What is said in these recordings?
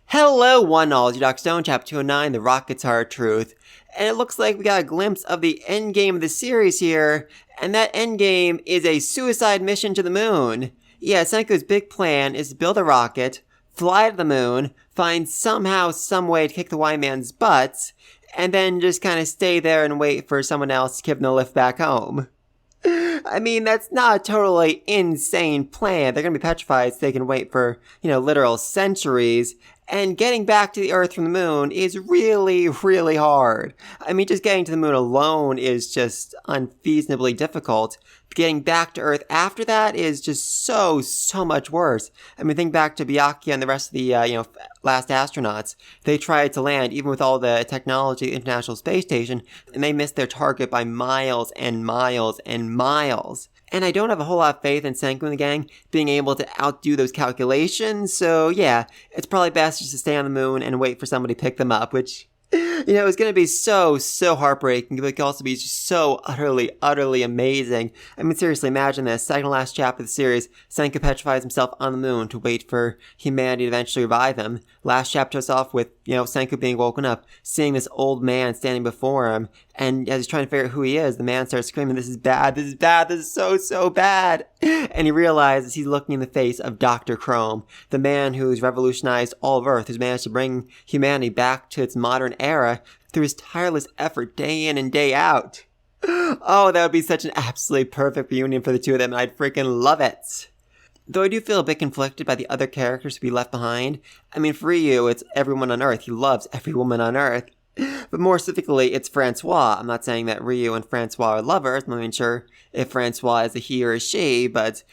Hello, one all, Justking, Chapter 209, The Rocket's Hard Truth. And it looks like we got a glimpse of the endgame of the series here, and that endgame is a suicide mission to the moon. Yeah, Senku's big plan is to build a rocket, fly to the moon, find somehow, some way to kick the white man's butts, and then just kind of stay there and wait for someone else to give them the lift back home. I mean, that's not a totally insane plan. They're gonna be petrified so they can wait for, literal centuries. And getting back to the Earth from the moon is really, really hard. I mean, just getting to the moon alone is just unfeasibly difficult. Getting back to Earth after that is just so much worse. I mean, think back to Byakuya and the rest of the, last astronauts. They tried to land, even with all the technology at the International Space Station, and they missed their target by miles and miles and miles. And I don't have a whole lot of faith in Senku and the gang being able to outdo those calculations, so yeah, it's probably best just to stay on the moon and wait for somebody to pick them up, which, is going to be so heartbreaking, but it could also be just so utterly amazing. I mean, seriously, imagine this. Second to last chapter of the series, Senku petrifies himself on the moon to wait for humanity to eventually revive him. Last chapter starts off with, Senku being woken up, seeing this old man standing before him, and as he's trying to figure out who he is, the man starts screaming, this is bad, this is so bad. And he realizes he's looking in the face of Dr. Chrome, the man who's revolutionized all of Earth, who's managed to bring humanity back to its modern era through his tireless effort day in and day out. Oh, that would be such an absolutely perfect reunion for the two of them, and I'd freaking love it. Though I do feel a bit conflicted by the other characters to be left behind. I mean, for Ryu, it's everyone on Earth. He loves every woman on Earth. But more specifically, it's Francois. I'm not saying that Ryu and Francois are lovers. I'm not even sure if Francois is a he or a she, but,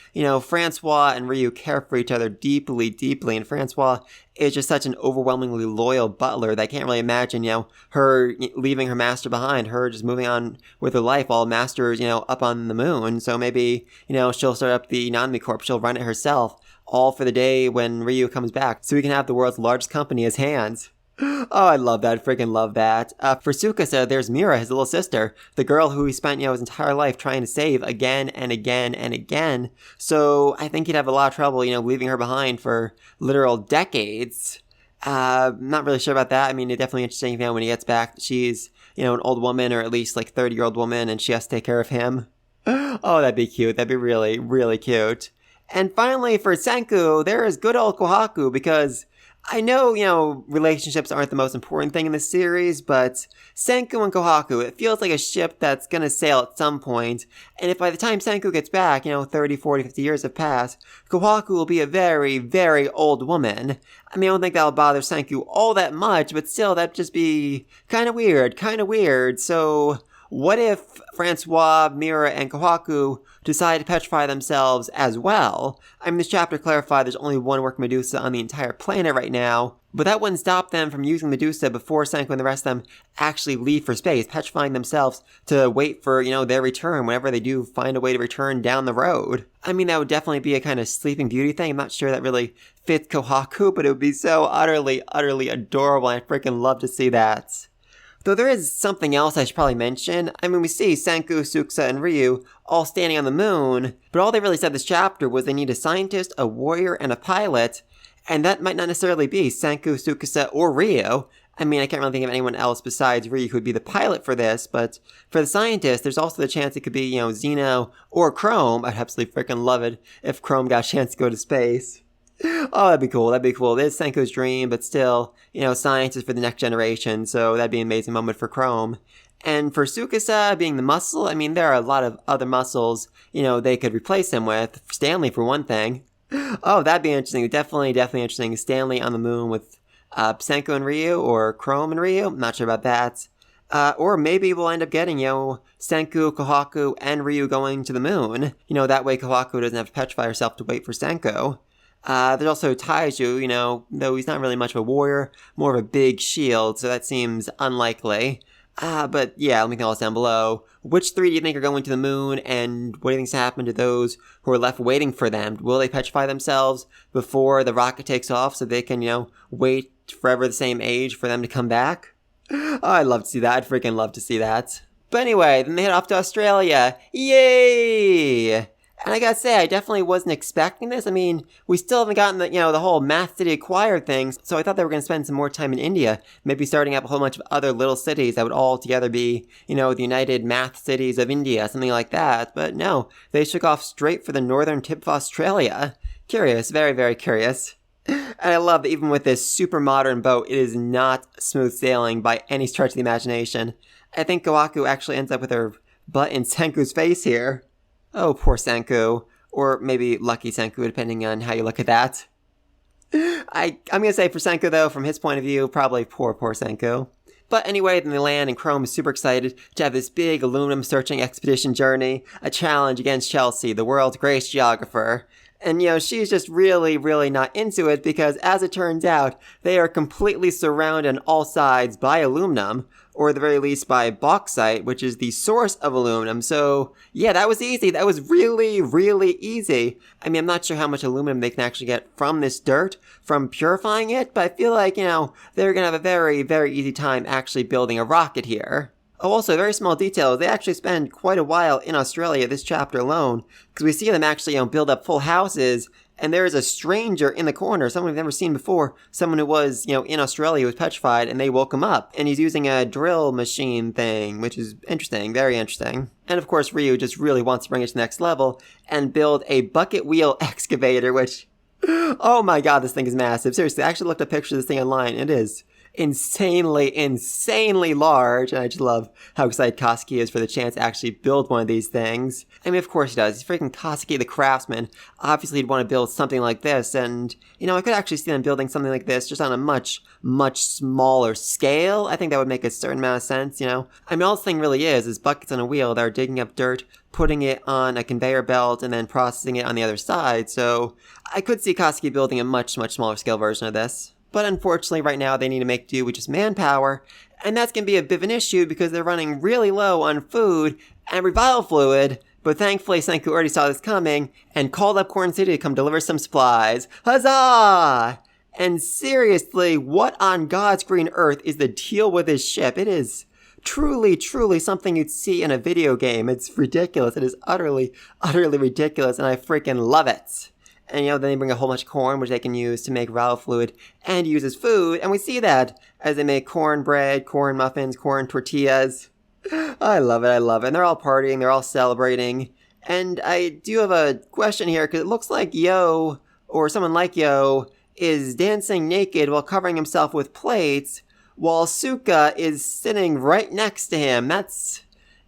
Francois and Ryu care for each other deeply, and Francois is just such an overwhelmingly loyal butler that I can't really imagine, her leaving her master behind, her just moving on with her life while master's, up on the moon. So maybe, she'll start up the Nanami Corp, she'll run it herself, all for the day when Ryu comes back, so we can have the world's largest company as hands. Oh, I love that. I freaking love that. For Tsukasa, there's Mira, his little sister, the girl who he spent, his entire life trying to save again and again and again. So I think he'd have a lot of trouble, leaving her behind for literal decades. Not really sure about that. I mean, it's definitely interesting, when he gets back, she's, an old woman, or at least like 30-year-old woman, and she has to take care of him. Oh, that'd be cute. That'd be really, really cute. And finally, for Senku, there is good old Kohaku, because I know, relationships aren't the most important thing in this series, but Senku and Kohaku, it feels like a ship that's gonna sail at some point, and if by the time Senku gets back, 30, 40, 50 years have passed, Kohaku will be a very, very old woman. I mean, I don't think that'll bother Senku all that much, but still, that'd just be kinda weird, so what if Francois, Mira, and Kohaku decide to petrify themselves as well? I mean, this chapter clarified there's only one working Medusa on the entire planet right now, but that wouldn't stop them from using Medusa before Senku and the rest of them actually leave for space, petrifying themselves to wait for, their return whenever they do find a way to return down the road. I mean, that would definitely be a kind of Sleeping Beauty thing. I'm not sure that really fits Kohaku, but it would be so utterly adorable, and I'd freaking love to see that. Though there is something else I should probably mention. I mean, we see Senku, Tsukasa, and Ryu all standing on the moon, but all they really said this chapter was they need a scientist, a warrior, and a pilot, and that might not necessarily be Senku, Tsukasa, or Ryu. I mean, I can't really think of anyone else besides Ryu who would be the pilot for this, but for the scientist, there's also the chance it could be, Zeno or Chrome. I'd absolutely freaking love it if Chrome got a chance to go to space. Oh, that'd be cool. It is Senku's dream, but still, science is for the next generation, so that'd be an amazing moment for Chrome. And for Tsukasa being the muscle, I mean, there are a lot of other muscles, they could replace him with. Stanley, for one thing. Oh, that'd be interesting. Definitely interesting. Stanley on the moon with Senku and Ryu, or Chrome and Ryu. I'm not sure about that. Or maybe we'll end up getting, Senku, Kohaku, and Ryu going to the moon. That way Kohaku doesn't have to petrify herself to wait for Senku. There's also Taiju, though he's not really much of a warrior, more of a big shield, so that seems unlikely. But yeah, let me know all this down below. Which three do you think are going to the moon, and what do you think's happened to those who are left waiting for them? Will they petrify themselves before the rocket takes off so they can, wait forever the same age for them to come back? Oh, I'd love to see that. I'd freaking love to see that. But anyway, then they head off to Australia. Yay! And I gotta say, I definitely wasn't expecting this. I mean, we still haven't gotten the whole Math City acquired thing, so I thought they were gonna spend some more time in India, maybe starting up a whole bunch of other little cities that would all together be, the United Math Cities of India, something like that. But no, they took off straight for the northern tip of Australia. Curious, very, very curious. And I love that even with this super modern boat, it is not smooth sailing by any stretch of the imagination. I think Kawaku actually ends up with her butt in Senku's face here. Oh, poor Senku. Or maybe lucky Senku, depending on how you look at that. I'm gonna say for Senku, though, from his point of view, probably poor Senku. But anyway, then they land, and Chrome is super excited to have this big aluminum searching expedition journey, a challenge against Chelsea, the world's greatest geographer. And, she's just really, really not into it because, as it turns out, they are completely surrounded on all sides by aluminum, or at the very least by bauxite, which is the source of aluminum. So, yeah, that was easy. That was really, really easy. I mean, I'm not sure how much aluminum they can actually get from this dirt, from purifying it, but I feel like, they're going to have a very, very easy time actually building a rocket here. Oh, also, a very small detail, they actually spend quite a while in Australia this chapter alone, because we see them actually, build up full houses, and there is a stranger in the corner, someone we've never seen before, someone who was, in Australia, who was petrified, and they woke him up, and he's using a drill machine thing, which is interesting, very interesting. And of course, Ryu just really wants to bring it to the next level, and build a bucket wheel excavator, which, oh my god, this thing is massive. Seriously, I actually looked up pictures of this thing online, it is insanely large, and I just love how excited Kosuke is for the chance to actually build one of these things. I mean, of course he does. He's freaking Kosuke the craftsman. Obviously he'd want to build something like this, and, I could actually see them building something like this just on a much, much smaller scale. I think that would make a certain amount of sense, I mean, all this thing really is buckets on a wheel that are digging up dirt, putting it on a conveyor belt, and then processing it on the other side, so I could see Kosuke building a much, much smaller scale version of this. But unfortunately, right now, they need to make do with just manpower, and that's going to be a bit of an issue because they're running really low on food and revival fluid, but thankfully, Senku already saw this coming and called up Corn City to come deliver some supplies. Huzzah! And seriously, what on God's green earth is the deal with this ship? It is truly, truly something you'd see in a video game. It's ridiculous. It is utterly, utterly ridiculous, and I freaking love it. And, then they bring a whole bunch of corn, which they can use to make revival fluid and use as food. And we see that as they make corn bread, corn muffins, corn tortillas. I love it. And they're all partying. They're all celebrating. And I do have a question here, because it looks like Yo, or someone like Yo, is dancing naked while covering himself with plates, while Suka is sitting right next to him. That's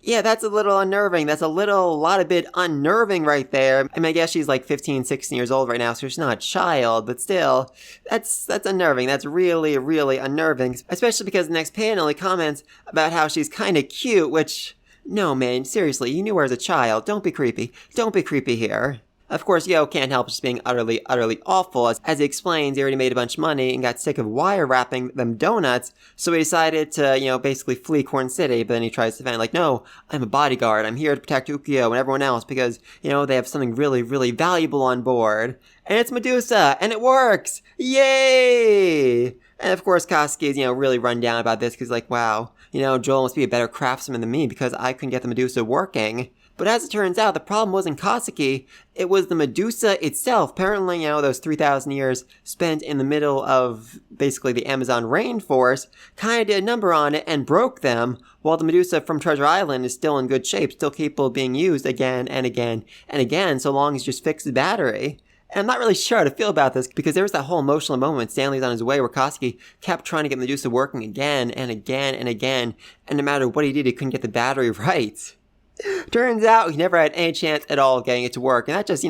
a little unnerving. That's a lot bit unnerving right there. I mean, I guess she's like 15, 16 years old right now, so she's not a child, but still, that's unnerving. That's really, really unnerving, especially because the next panel he comments about how she's kind of cute, which, no man, seriously, you knew her as a child. Don't be creepy. Don't be creepy here. Of course, Yo can't help just being utterly, utterly awful. As he explains, he already made a bunch of money and got sick of wire wrapping them donuts, so he decided to, basically flee Corn City, but then he tries to defend, like, no, I'm a bodyguard, I'm here to protect Ukyo and everyone else because, they have something really, really valuable on board. And it's Medusa, and it works! Yay! And of course, Kosuke is, really run down about this because, like, wow, Joel must be a better craftsman than me because I couldn't get the Medusa working. But as it turns out, the problem wasn't Kosuke, it was the Medusa itself. Apparently, those 3,000 years spent in the middle of basically the Amazon rainforest kind of did a number on it and broke them, while the Medusa from Treasure Island is still in good shape, still capable of being used again and again and again, so long as you just fix the battery. And I'm not really sure how to feel about this, because there was that whole emotional moment Stanley's on his way where Kosuke kept trying to get Medusa working again and again and again, and no matter what he did, he couldn't get the battery right. Turns out he never had any chance at all of getting it to work, and that's just,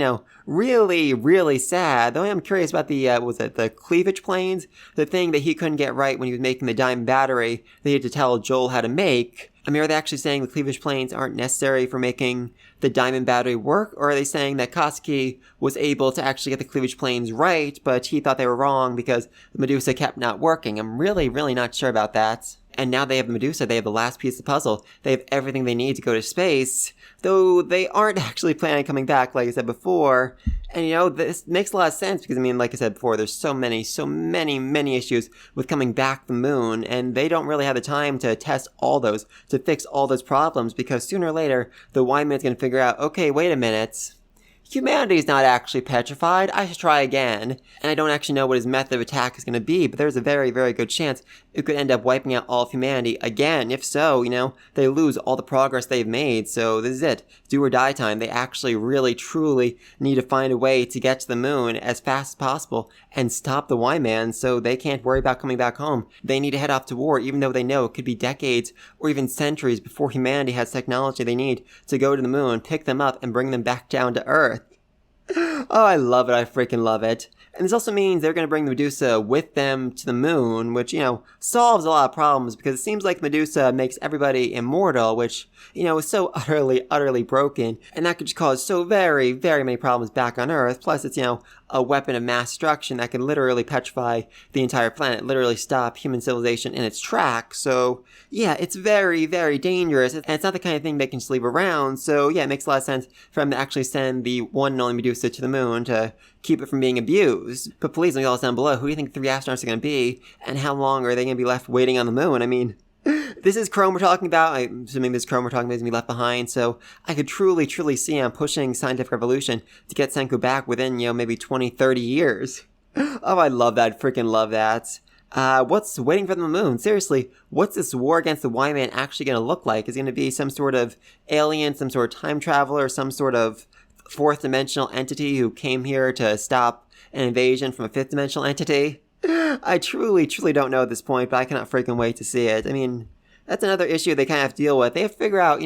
really, really sad. Though I am curious about the cleavage planes, the thing that he couldn't get right when he was making the diamond battery that he had to tell Joel how to make. I mean, are they actually saying the cleavage planes aren't necessary for making the diamond battery work, or are they saying that Kosuke was able to actually get the cleavage planes right, but he thought they were wrong because the Medusa kept not working? I'm really, really not sure about that. And now they have Medusa, they have the last piece of the puzzle. They have everything they need to go to space, though they aren't actually planning on coming back, like I said before. And this makes a lot of sense because, like I said before, there's so many issues with coming back from the moon, and they don't really have the time to test all those, to fix all those problems, because sooner or later, the Y-Man's gonna figure out, okay, wait a minute, humanity's not actually petrified. I should try again. And I don't actually know what his method of attack is going to be, but there's a very, very good chance it could end up wiping out all of humanity again. If so, they lose all the progress they've made. So this is it. Do or die time. They actually really, truly need to find a way to get to the moon as fast as possible and stop the Y-Man so they can't worry about coming back home. They need to head off to war, even though they know it could be decades or even centuries before humanity has technology they need to go to the moon, pick them up, and bring them back down to Earth. Oh, I love it. I freaking love it. And this also means they're going to bring the Medusa with them to the moon, which, solves a lot of problems because it seems like Medusa makes everybody immortal, which, is so utterly, utterly broken. And that could just cause so very, very many problems back on Earth. Plus, it's, a weapon of mass destruction that can literally petrify the entire planet, literally stop human civilization in its tracks. So, yeah, it's very, very dangerous. And it's not the kind of thing they can just leave around. So, yeah, it makes a lot of sense for them to actually send the one and only Medusa to the moon to keep it from being abused. But please leave all this down below. Who do you think 3 astronauts are going to be? And how long are they going to be left waiting on the moon? I mean, this is Chrome we're talking about. I'm assuming this Chrome we're talking about is going to be left behind. So I could truly, truly see him pushing scientific revolution to get Senku back within, maybe 20, 30 years. Oh, I love that. Freaking love that. What's waiting for the moon? Seriously, what's this war against the Y-Man actually going to look like? Is it going to be some sort of alien, some sort of time traveler, some sort of fourth dimensional entity who came here to stop an invasion from a fifth dimensional entity? I truly, truly don't know at this point, but I cannot freaking wait to see it. I mean, that's another issue they kind of have to deal with. They have to figure out,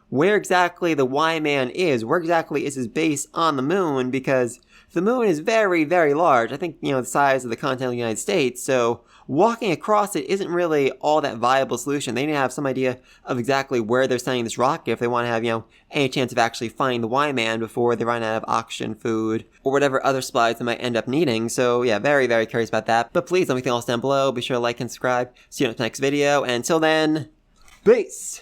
where exactly the Y-Man is. Where exactly is his base on the moon? Because the moon is very, very large. I think, the size of the continent of the United States. So walking across it isn't really all that viable solution. They need to have some idea of exactly where they're sending this rocket if they want to have, any chance of actually finding the Y-Man before they run out of oxygen, food, or whatever other supplies they might end up needing. So yeah, very, very curious about that. But please, let me know else down below. Be sure to like and subscribe. See you in the next video. And until then, peace!